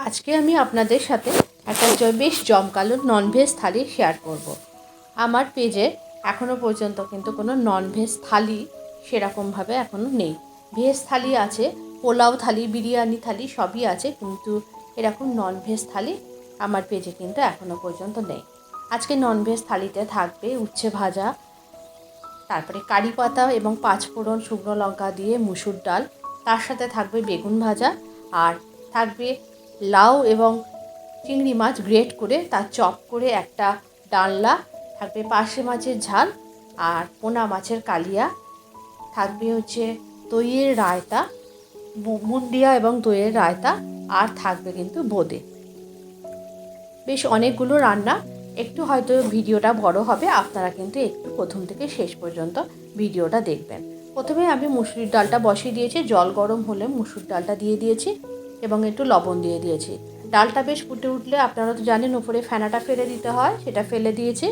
আজকে আমি আপনাদের সাথে একটা বেশ জমকালো ননভেজ থালি শেয়ার করব। আমার পেজে এখনও পর্যন্ত কিন্তু কোনো ননভেজ থালি সেরকমভাবে এখনও নেই। ভেজ থালি আছে, পোলাও থালি, বিরিয়ানি থালি সবই আছে, কিন্তু এরকম ননভেজ থালি আমার পেজে কিন্তু এখনও পর্যন্ত নেই। আজকে ননভেজ থালিতে থাকবে উচ্ছে ভাজা, তারপরে কারি পাতা এবং পাঁচফোড়ন শুকনো লঙ্কা দিয়ে মুসুর ডাল, তার সাথে থাকবে বেগুন ভাজা, আর থাকবে লাউ এবং চিংড়ি মাছ গ্রেট করে তার চপ করে একটা ডালনা, থাকবে পার্শে মাছের ঝাল আর পোনা মাছের কালিয়া, থাকবে হচ্ছে দইয়ের রায়তা, বুন্দিয়া এবং দইয়ের রায়তা, আর থাকবে কিন্তু বোঁদে। বেশ অনেকগুলো রান্না, একটু হয়তো ভিডিওটা বড় হবে, আপনারা কিন্তু একটু প্রথম থেকে শেষ পর্যন্ত ভিডিওটা দেখবেন। প্রথমে আমি মুসুরির ডালটা বসিয়ে দিয়েছি, জল গরম হলে মুসুর ডালটা দিয়ে দিয়েছি এবং একটু লবণ দিয়ে দিয়েছি। ডালটা বেশ ফুটে উঠলে আপনারা তো জানেন উপরে ফেনাটা ফেলে দিতে হয়, সেটা ফেলে দিয়েছি।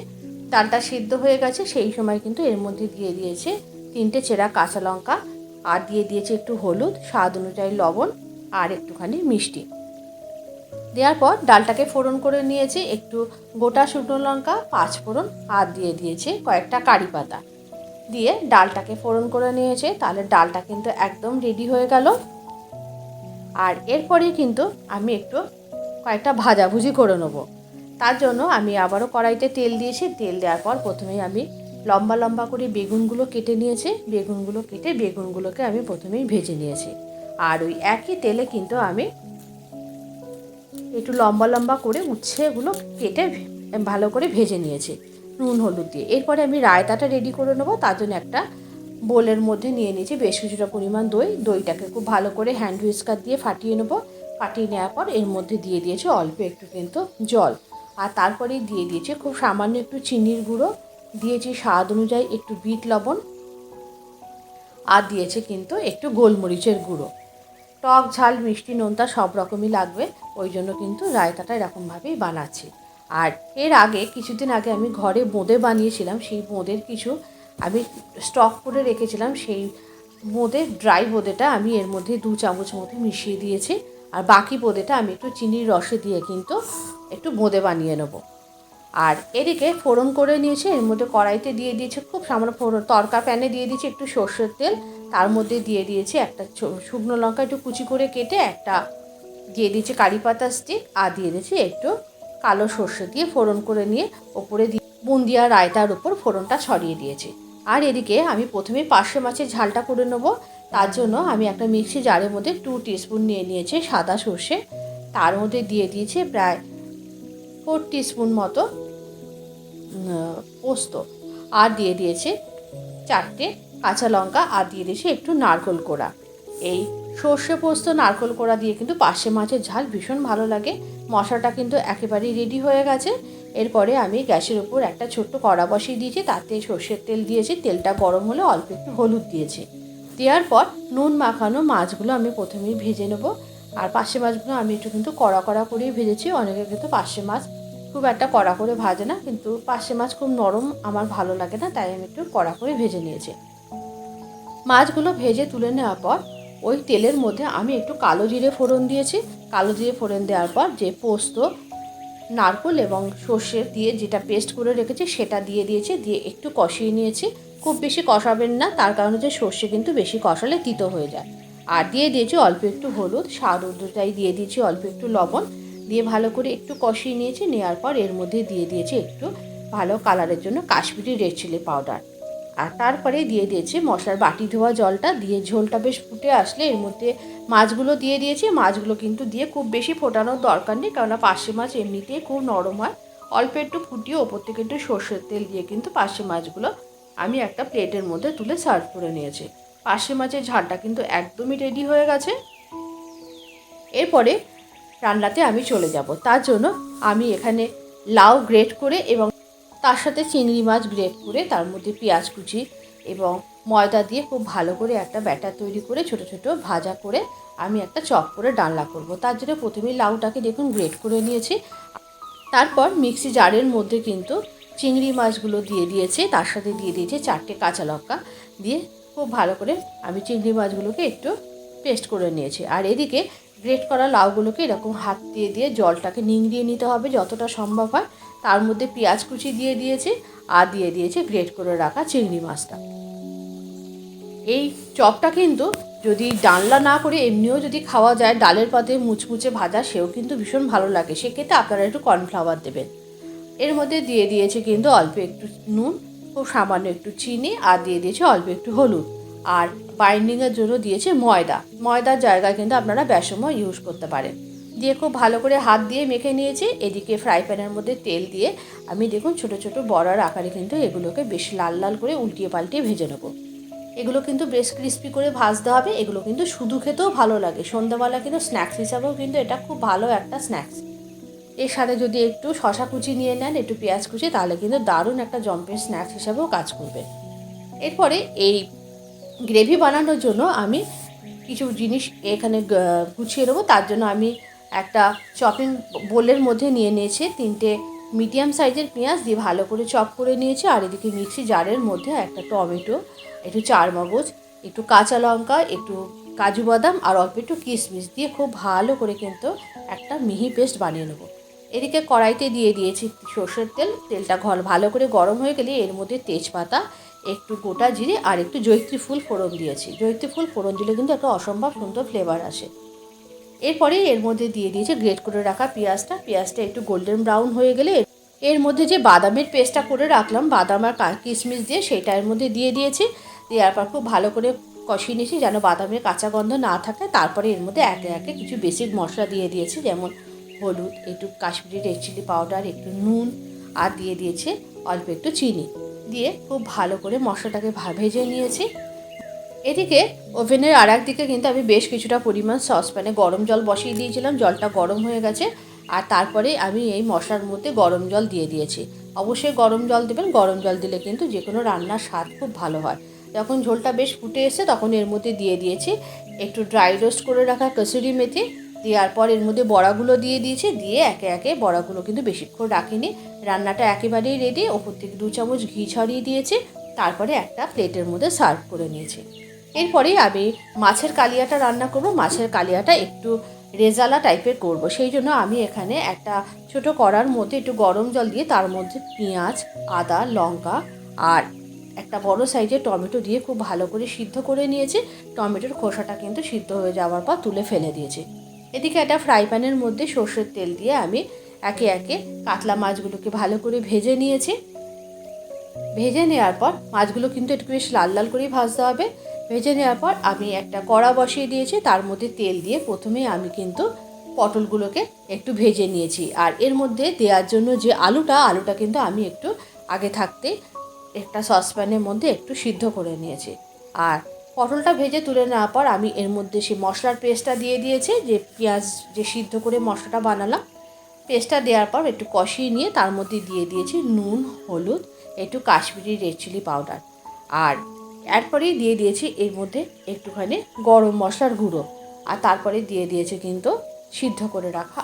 ডালটা সিদ্ধ হয়ে গেছে, সেই সময় কিন্তু এর মধ্যে দিয়ে দিয়েছে 3টে চেরা কাঁচা লঙ্কা, আর দিয়ে দিয়েছি একটু হলুদ, স্বাদ অনুযায়ী লবণ আর একটুখানি মিষ্টি। দেওয়ার পর ডালটাকে ফোড়ন করে নিয়েছি, একটু গোটা শুকনো লঙ্কা, পাঁচফোড়ন আর দিয়ে দিয়েছি কয়েকটা কারি পাতা দিয়ে ডালটাকে ফোড়ন করে নিয়েছে। তাহলে ডালটা কিন্তু একদম রেডি হয়ে গেল। আর এরপরে কিন্তু আমি একটু কয়েকটা ভাজাভুজি করে নেব। তার জন্য আমি আবারও কড়াইতে তেল দিয়েছি। তেল দেওয়ার পর প্রথমেই আমি লম্বা লম্বা করে বেগুনগুলো কেটে নিয়েছি। বেগুনগুলোকে আমি প্রথমেই ভেজে নিয়েছি। আর ওই একই তেলে কিন্তু আমি একটু লম্বা লম্বা করে উচ্ছেগুলো কেটে ভালো করে ভেজে নিয়েছি নুন হলুদ দিয়ে। এরপরে আমি রায়তাটা রেডি করে নেবো। তার জন্য একটা বোলের মধ্যে নিয়ে নিয়েছি বেশ কিছুটা পরিমাণ দইটাকে খুব ভালো করে হ্যান্ড হুইস্কার দিয়ে ফাটিয়ে নেবো। ফাটিয়ে নেওয়ার পর এর মধ্যে দিয়ে দিয়েছি অল্প একটু কিন্তু জল, আর তারপরেই দিয়ে দিয়েছি খুব সামান্য একটু চিনির গুঁড়ো, দিয়েছি স্বাদ অনুযায়ী একটু বিট লবণ, আর দিয়েছে কিন্তু একটু গোলমরিচের গুঁড়ো। টক ঝাল মিষ্টি নোনতা সব রকমই লাগবে, ওই জন্য কিন্তু রায়তাটা এরকমভাবেই বানাচ্ছি। আর এর আগে কিছুদিন আগে আমি ঘরে বোঁদে বানিয়েছিলাম, সেই বোঁদের কিছু আমি স্টক করে রেখেছিলাম। সেই ড্রাই বোঁদেটা আমি এর মধ্যে 2 চামচ মতো মিশিয়ে দিয়েছি। আর বাকি বোঁদেটা আমি একটু চিনির রসে দিয়ে কিন্তু একটু বোঁদে বানিয়ে নেব। আর এদিকে ফোড়ন করে নিয়েছি, এর মধ্যে কড়াইতে দিয়ে দিয়েছি খুব সামান্য ফোড়ন, তড়কা প্যানে দিয়ে দিয়েছি একটু সর্ষের তেল, তার মধ্যে দিয়ে দিয়েছি একটা শুকনো লঙ্কা একটু কুচি করে কেটে, একটা দিয়ে দিয়েছি কারি পাতা স্টিক, আর দিয়ে দিয়েছি একটু কালো সর্ষে দিয়ে ফোড়ন করে নিয়ে ওপরে দিয়ে বুন্দিয়া রায়তার উপর ফোড়নটা ছড়িয়ে দিয়েছি। আর এদিকে আমি প্রথমে পার্শে মাছের ঝালটা করে নেব। তার জন্য আমি একটা মিক্সি জারের মধ্যে 2 টিস্পুন নিয়ে নিয়েছি সাদা সর্ষে, তার মধ্যে দিয়ে দিয়েছি প্রায় 4 টিস্পুন মতো পোস্ত, আর দিয়ে দিয়েছে 4টে কাঁচা লঙ্কা, আর দিয়ে দিয়েছে একটু নারকেল কোড়া। এই সর্ষে পোস্ত নারকেল কোড়া দিয়ে কিন্তু পার্শে মাছের ঝাল ভীষণ ভালো লাগে। মশলাটা কিন্তু একেবারেই রেডি হয়ে গেছে। এরপরে আমি গ্যাসের উপর একটা ছোট্ট কড়া বসিয়ে দিয়েছি, তাতে সর্ষের তেল দিয়েছি। তেলটা গরম হলে অল্প একটু হলুদ দিয়েছি। দেওয়ার পর নুন মাখানো মাছগুলো আমি প্রথমেই ভেজে নেব। আর পার্শে মাছগুলো আমি একটু কিন্তু কড়া কড়া করেই ভেজেছি। অনেকে কিন্তু পার্শে মাছ খুব একটা কড়া করে ভাজে না, কিন্তু পার্শে মাছ খুব নরম, আমার ভালো লাগে না, তাই আমি একটু কড়া করে ভেজে নিয়েছি। মাছগুলো ভেজে তুলে নেওয়ার পর ওই তেলের মধ্যে আমি একটু কালো জিরে ফোড়ন দিয়েছি। কালো জিরে ফোড়ন দেওয়ার পর যে পোস্ত, নারকেল এবং সর্ষে দিয়ে যেটা পেস্ট করে রেখেছি সেটা দিয়ে দিয়েছি, দিয়ে একটু কষিয়ে নিয়েছি। খুব বেশি কষাবেন না, তার কারণে যে সর্ষে কিন্তু বেশি কষালে তিতো হয়ে যায়। আর দিয়ে দিয়েছি অল্প একটু হলুদ, স্বাদ অনুযায়ী দিয়ে দিয়েছি অল্প একটু লবণ, দিয়ে ভালো করে একটু কষিয়ে নিয়েছি। নেওয়ার পর এর মধ্যে দিয়ে দিয়েছি একটু ভালো কালারের জন্য কাশ্মীরি রেড চিলি পাউডার, আর তারপরে দিয়ে দিয়েছি মশলার বাটি ধোয়া জলটা, দিয়ে ঝোলটা বেশ ফুটে আসলে এর মধ্যে মাছগুলো দিয়ে দিয়েছি। মাছগুলো কিন্তু দিয়ে খুব বেশি ফোটানোর দরকার নেই, কেননা পার্শে মাছ এমনিতেই খুব নরম হয়। অল্প একটু ফুটিয়ে ওপর থেকে একটু সর্ষের তেল দিয়ে কিন্তু পার্শে মাছগুলো আমি একটা প্লেটের মধ্যে তুলে সার্ভ করে নিয়েছি। পার্শে মাছের ঝালটা কিন্তু একদমই রেডি হয়ে গেছে। এরপরে রান্নাতে আমি চলে যাব। তার জন্য আমি এখানে লাউ গ্রেট করে এবং তার সাথে চিংড়ি মাছ গ্রেট করে, তার মধ্যে পেঁয়াজ কুচি এবং ময়দা দিয়ে খুব ভালো করে একটা ব্যাটার তৈরি করে ছোট ছোট ভাজা করে আমি একটা চপ করে ডালনা করব। তার জন্য প্রথমেই লাউটাকে দেখুন গ্রেট করে নিয়েছি। তারপর মিক্সি জারের মধ্যে কিন্তু চিংড়ি মাছগুলো দিয়ে দিয়েছি, তার সাথে দিয়ে দিয়েছি 4টে কাঁচা লঙ্কা, দিয়ে খুব ভালো করে আমি চিংড়ি মাছগুলোকে একটু পেস্ট করে নিয়েছি। আর এদিকে গ্রেট করা লাউগুলোকে এরকম হাত দিয়ে দিয়ে জলটাকে নিংড়িয়ে নিতে হবে যতটা সম্ভব হয়। তার মধ্যে পেঁয়াজ কুচি দিয়ে দিয়েছি আর দিয়ে দিয়েছি গ্রেট করে রাখা চিংড়ি মাছটা। এই চপটা কিন্তু যদি ডালনা না করে এমনিও যদি খাওয়া যায়, ডালের পাতে মুচমুচে ভাজা, সেও কিন্তু ভীষণ ভালো লাগে। সেক্ষেত্রে আপনারা একটু কর্নফ্লাওয়ার দেবেন। এর মধ্যে দিয়ে দিয়েছে কিন্তু অল্প একটু নুন, খুব সামান্য একটু চিনি, আর দিয়ে দিয়েছে অল্প একটু হলুদ, আর বাইন্ডিংয়ের জন্য দিয়েছে ময়দার জায়গায় কিন্তু আপনারা বেসমও ইউজ করতে পারেন। দিয়ে খুব ভালো করে হাত দিয়ে মেখে নিয়েছি। এদিকে ফ্রাই প্যানের মধ্যে তেল দিয়ে আমি দেখুন ছোটো ছোটো বড়ার আকারে কিন্তু এগুলোকে বেশ লাল লাল করে উল্টিয়ে পাল্টিয়ে ভেজে নেবো। এগুলো কিন্তু বেশ ক্রিস্পি করে ভাজতে হবে। এগুলো কিন্তু শুধু খেতেও ভালো লাগে, সন্ধ্যাবেলা কিন্তু স্ন্যাক্স হিসাবেও কিন্তু এটা খুব ভালো একটা স্ন্যাক্স। এর সাথে যদি একটু শশা কুচি নিয়ে নেন, একটু পেঁয়াজ কুচি, তাহলে কিন্তু দারুণ একটা জম্পের স্ন্যাক্স হিসাবেও কাজ করবে। এরপরে এই গ্রেভি বানানোর জন্য আমি কিছু জিনিস এখানে গুছিয়ে নেবো। তার জন্য আমি একটা চপিং বোলের মধ্যে নিয়ে নিয়েছি 3টে মিডিয়াম সাইজের পেঁয়াজ, দিয়ে ভালো করে চপ করে নিয়েছি। আর এদিকে মিক্সি জারের মধ্যে একটা টমেটো, একটু চারমগজ, একটু কাঁচা লঙ্কা, একটু কাজু বাদাম আর অল্প একটু কিশমিশ দিয়ে খুব ভালো করে কিন্তু একটা মিহি পেস্ট বানিয়ে নেবো। এদিকে কড়াইতে দিয়ে দিয়েছি সর্ষের তেল। তেলটা ভালো করে গরম হয়ে গেলে এর মধ্যে তেজপাতা, একটু গোটা জিরে আর একটু জয়িত্রী ফুল ফোড়ন দিয়েছি। জয়িত্রী ফুল ফোড়ন দিলে কিন্তু একটা অসম্ভব সুন্দর ফ্লেভার আসে। এরপরে এর মধ্যে দিয়ে দিয়েছি গ্রেট করে রাখা পেঁয়াজটা একটু গোল্ডেন ব্রাউন হয়ে গেলে এর মধ্যে যে বাদামের পেস্টটা করে রাখলাম, বাদাম আর কিশমিশ দিয়ে, সেটা এর মধ্যে দিয়ে দিয়েছি। দেওয়ার পর খুব ভালো করে কষিয়ে নিয়েছি যেন বাদামের কাঁচা গন্ধ না থাকে। তারপরে এর মধ্যে একে একে কিছু বেসিক মশলা দিয়ে দিয়েছি, যেমন হলুদ, একটু কাশ্মীরি রেড চিলি পাউডার, একটু নুন, আর দিয়ে দিয়েছে অল্প একটু চিনি। দিয়ে খুব ভালো করে মশলাটাকে ভেজে নিয়েছি। এদিকে ওভেনের আর একদিকে কিন্তু আমি বেশ কিছুটা পরিমাণ সসপ্যানে গরম জল বসিয়ে দিয়েছিলাম। জলটা গরম হয়ে গেছে, আর তারপরে আমি এই মশলার মধ্যে গরম জল দিয়ে দিয়েছি। অবশ্যই গরম জল দেবেন, গরম জল দিলে কিন্তু যে কোনো রান্নার স্বাদ খুব ভালো হয়। যখন ঝোলটা বেশ ফুটে এসে তখন এর মধ্যে দিয়ে দিয়েছি একটু ড্রাই রোস্ট করে রাখা কসুরি মেথি। দেওয়ার পর এর মধ্যে বড়াগুলো দিয়ে দিয়েছি। দিয়ে একে একে বড়াগুলো কিন্তু বেশিক্ষণ রাখিনি, রান্নাটা একেবারেই রেডি। ওপর থেকে 2 চামচ ঘি ছড়িয়ে দিয়েছি। তারপরে একটা প্লেটের মধ্যে সার্ভ করে নিয়েছি। এরপরেই আমি মাছের কালিয়াটা রান্না করব। মাছের কালিয়াটা একটু রেজালা টাইপের করব, সেই জন্য আমি এখানে একটা ছোট কড়ার মধ্যে একটু গরম জল দিয়ে তার মধ্যে পেঁয়াজ, আদা, লঙ্কা আর একটা বড় সাইজের টমেটো দিয়ে খুব ভালো করে সিদ্ধ করে নিয়েছি। টমেটোর খোসাটা কিন্তু সিদ্ধ হয়ে যাওয়ার পর তুলে ফেলে দিয়েছি। এদিকে একটা ফ্রাই প্যানের মধ্যে সর্ষের তেল দিয়ে আমি একে একে কাতলা মাছগুলোকে ভালো করে ভেজে নিয়েছি। ভেজে নেওয়ার পর মাছগুলো কিন্তু একটু বেশ লাল লাল করেই ভাজতে হবে। ভেজে নেওয়ার পর আমি একটা কড়া বসিয়ে দিয়েছি, তার মধ্যে তেল দিয়ে প্রথমেই আমি কিন্তু পটলগুলোকে একটু ভেজে নিয়েছি। আর এর মধ্যে দেওয়ার জন্য যে আলুটা কিন্তু আমি একটু আগে থাকতে একটা সসপ্যানের মধ্যে একটু সিদ্ধ করে নিয়েছি। আর পটলটা ভেজে তুলে নেওয়ার পর আমি এর মধ্যে সেই মশলার পেস্টটা দিয়ে দিয়েছি, যে পেঁয়াজ যে সিদ্ধ করে মশলাটা বানালাম। পেস্টটা দেওয়ার পর একটু কষিয়ে নিয়ে তার মধ্যে দিয়ে দিয়েছি নুন, হলুদ, একটু কাশ্মীরি রেড চিলি পাউডার, আর এরপরেই দিয়ে দিয়েছি এর মধ্যে একটুখানি গরম মশলার গুঁড়ো। আর তারপরে দিয়ে দিয়েছে কিন্তু সিদ্ধ করে রাখা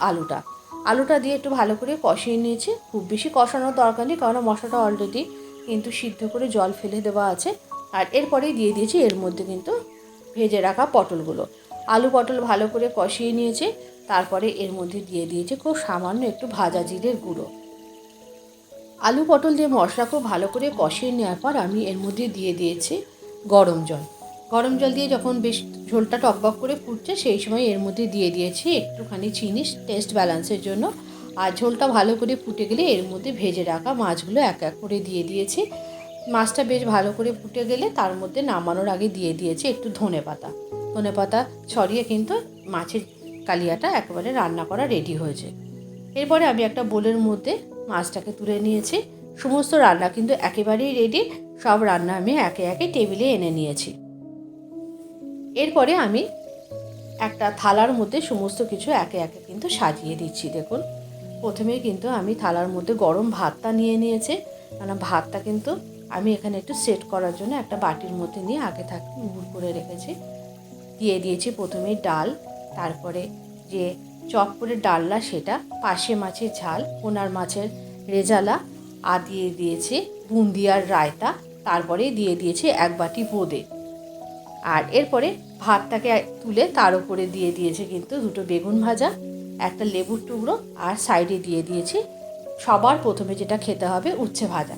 আলুটা দিয়ে একটু ভালো করে কষিয়ে নিয়েছি। খুব বেশি কষানোর দরকার নেই, কারণ মশলাটা অলরেডি কিন্তু সিদ্ধ করে জল ফেলে দেওয়া আছে। আর এরপরেই দিয়ে দিয়েছি এর মধ্যে কিন্তু ভেজে রাখা পটলগুলো। আলু পটল ভালো করে কষিয়ে নিয়েছি। তারপরে এর মধ্যে দিয়ে দিয়েছি খুব সামান্য একটু ভাজা জিরের গুঁড়ো। আলু পটল দিয়ে মশলা খুব ভালো করে কষিয়ে নেওয়ার পর আমি এর মধ্যে দিয়ে দিয়েছি গরম জল দিয়ে যখন বেশ ঝোলটা টকবক করে ফুটছে, সেই সময় এর মধ্যে দিয়ে দিয়েছি একটুখানি চিনি টেস্ট ব্যালেন্সের জন্য। আর ঝোলটা ভালো করে ফুটে গেলে এর মধ্যে ভেজে রাখা মাছগুলো এক এক করে দিয়ে দিয়েছি। মাছটা বেশ ভালো করে ফুটে গেলে তার মধ্যে নামানোর আগে দিয়ে দিয়েছি একটু ধনেপাতা ছড়িয়ে কিন্তু মাছের কালিয়াটা একেবারে রান্না করা রেডি হয়েছে। এরপরে আমি একটা বোলের মধ্যে মাছটাকে তুলে নিয়েছি। সমস্ত রান্না কিন্তু একেবারেই রেডি। সব রান্না আমি একে একে টেবিলে এনে নিয়েছি। এরপরে আমি একটা থালার মধ্যে সমস্ত কিছু একে একে কিন্তু সাজিয়ে দিচ্ছি। দেখুন, প্রথমেই কিন্তু আমি থালার মধ্যে গরম ভাতটা নিয়ে নিয়েছি। কারণ ভাতটা কিন্তু আমি এখানে একটু সেট করার জন্য একটা বাটির মধ্যে নিয়ে আগে থাকতে গুঁড়ো করে রেখেছি। দিয়ে দিয়েছি প্রথমেই ডাল, তারপরে যে চপ করে ডালনা সেটা, পার্শে মাছের ঝাল, পোনার মাছের রেজালা, আর দিয়ে দিয়েছি বুন্দিয়ার রায়তা, তারপরে দিয়ে দিয়েছি এক বাটি বোঁদে। আর এরপরে ভাতটাকে তুলে তার উপরে দিয়ে দিয়েছে কিন্তু দুটো বেগুন ভাজা, একটা লেবুর টুকরো, আর সাইডে দিয়ে দিয়েছি সবার প্রথমে যেটা খেতে হবে উচ্ছে ভাজা।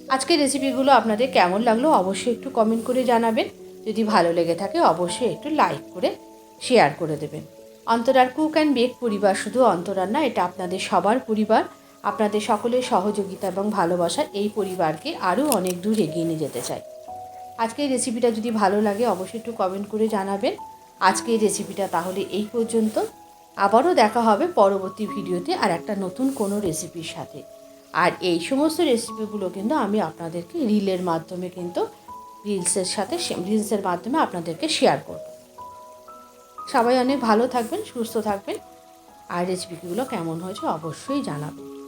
আজকের রেসিপিগুলো আপনাদের কেমন লাগলো অবশ্যই একটু কমেন্ট করে জানাবেন। যদি ভালো লেগে থাকে অবশ্যই একটু লাইক করে শেয়ার করে দেবেন। অন্তরার কুক অ্যান্ড বেক পরিবার শুধু অন্তরার না, এটা আপনাদের সবার পরিবার। আপনাদের সকলের সহযোগিতা এবং ভালোবাসা এই পরিবারকে আরও অনেক দূর এগিয়ে নিয়ে যেতে চাই। আজকের রেসিপিটা যদি ভালো লাগে অবশ্যই একটু কমেন্ট করে জানাবেন। আজকের রেসিপিটা তাহলে এই পর্যন্ত। আবারও দেখা হবে পরবর্তী ভিডিওতে আর একটা নতুন কোনো রেসিপির সাথে। আর এই সমস্ত রেসিপিগুলো কিন্তু আমি আপনাদেরকে রিলের মাধ্যমে কিন্তু রিলসের মাধ্যমে আপনাদেরকে শেয়ার করব। সবাই অনেক ভালো থাকবেন, সুস্থ থাকবেন, আর রেসিপিগুলো কেমন হয়েছে অবশ্যই জানাবেন।